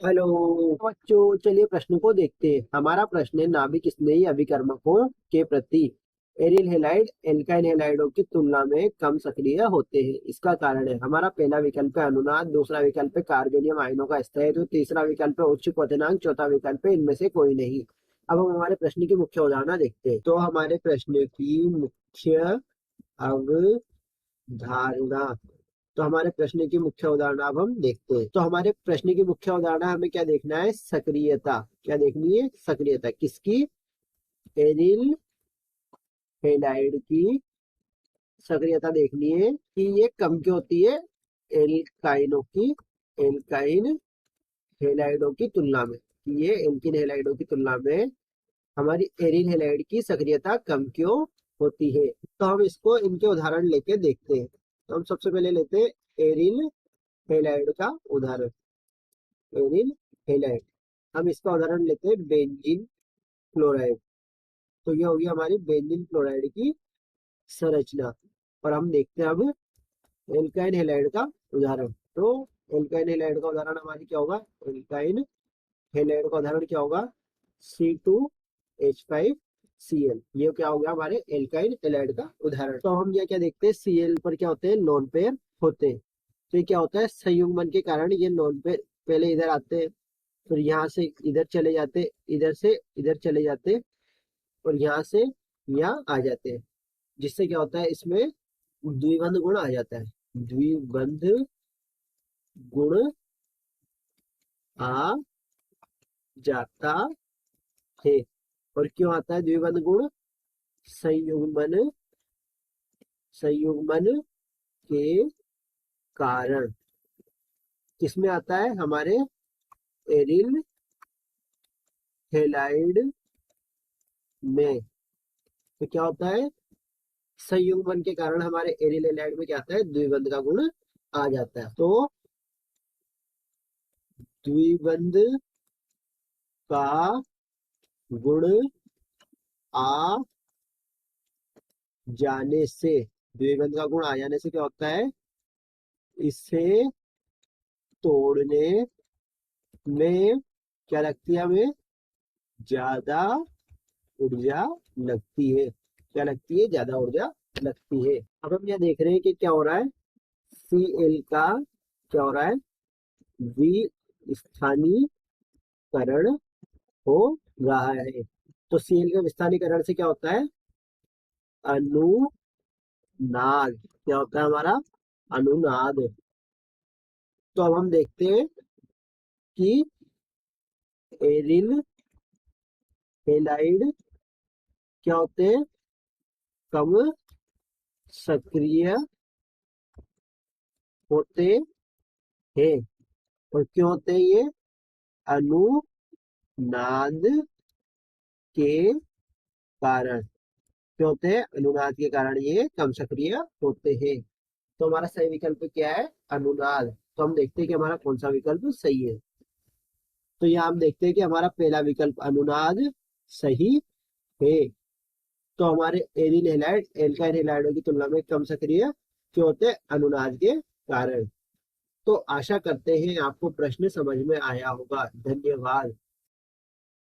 Hello बच्चों, चलिए प्रश्न को देखते हैं। हमारा प्रश्न है, नाभिक स्नेही अभिकर्मकों के प्रति एरिल हैलाइड एल्काइल हैलाइडों की तुलना में कम सक्रिय होते हैं। इसका कारण है, हमारा पहला विकल्प है अनुनाद, दूसरा विकल्प है कार्बेनियम आयनों का स्थायित्व, तीसरा विकल्प है उच्च क्वथनांक, चौथा विकल्प है इनमें से कोई नहीं। अब हम हमारे प्रश्न की मुख्य अवधारणा देखते हैं। तो हमारे प्रश्न की मुख्य अवधारणा तो हमारे प्रश्न की मुख्य उदाहरण अब हम देखते हैं। तो हमारे प्रश्न की मुख्य उदाहरण हमें क्या देखना है? सक्रियता। क्या देखनी है? सक्रियता किसकी? एरिल हेलाइड की सक्रियता देखनी है कि ये कम क्यों होती है एल्काइनों की एल्काइन हेलाइडों की तुलना में, कि ये एल्किन हेलाइडों की तुलना में हमारी एरिल हेलाइड की सक्रियता कम क्यों होती है। तो हम इसको इनके उदाहरण लेके देखते हैं। तो हम सबसे पहले लेते हैं एरिल हेलाइड का उदाहरण। एरिल हेलाइड, हम इसका उदाहरण लेते हैं बेंजीन क्लोराइड। तो ये होगी हमारी बेंजीन क्लोराइड की संरचना। और हम देखते हैं अब एल्काइन हेलाइड का उदाहरण। तो एल्काइन हेलाइड का उदाहरण हमारी क्या होगा? एल्काइन हेलाइड का उदाहरण क्या होगा? C2H5Cl। ये क्या हो गया हमारे एल्काइन हेलाइड का उदाहरण। तो हम ये क्या देखते हैं, Cl पर क्या होते हैं? लोन पेयर होते हैं। तो ये क्या होता है? संयुग्मन के कारण ये लोन पेयर पहले इधर आते हैं, फिर यहाँ से इधर चले जाते, इधर से इधर चले जाते, और यहाँ से यहाँ आ जाते हैं। जिससे क्या होता है, इसमें द्विबंध गुण आ जाता है। द्विबंध गुण आ जाता है। और क्यों आता है द्विबंध गुण? संयुग्मन संयुग्मन के कारण। किसमें आता है? हमारे एरिल हेलाइड में। तो क्या होता है? संयुग्मन के कारण हमारे एरिल हैलाइड में क्या आता है? द्विबंध का गुण आ जाता है। तो द्विबंध का गुण आ जाने से, द्विबंध का गुण आ जाने से क्या होता है? इसे तोड़ने में क्या लगती है हमें? ज्यादा ऊर्जा लगती है। क्या लगती है? ज्यादा ऊर्जा लगती है। अब हम यह देख रहे हैं कि क्या हो रहा है, Cl का क्या हो रहा है? विस्थानीकरण हो रहा है। तो Cl का विस्थानीकरण से क्या होता है? अनुनाद। क्या होता है हमारा? अनुनाद। तो अब हम देखते हैं कि एरिल हेलाइड क्या होते हैं? कम सक्रिय होते हैं। और क्यों होते हैं ये? अनुनाद के कारण। क्यों होते हैं? अनुनाद के कारण ये कम सक्रिय होते हैं। तो हमारा सही विकल्प क्या है? अनुनाद। तो हम देखते हैं कि हमारा कौन सा विकल्प सही है। तो यहाँ हम देखते हैं कि हमारा पहला विकल्प अनुनाद सही है। तो हमारे एरिल हैलाइड एल्काइल हैलाइडों की तुलना में कम सक्रिय क्यों होते हैं? अनुनाद के कारण। तो आशा करते हैं आपको प्रश्न समझ में आया होगा। धन्यवाद।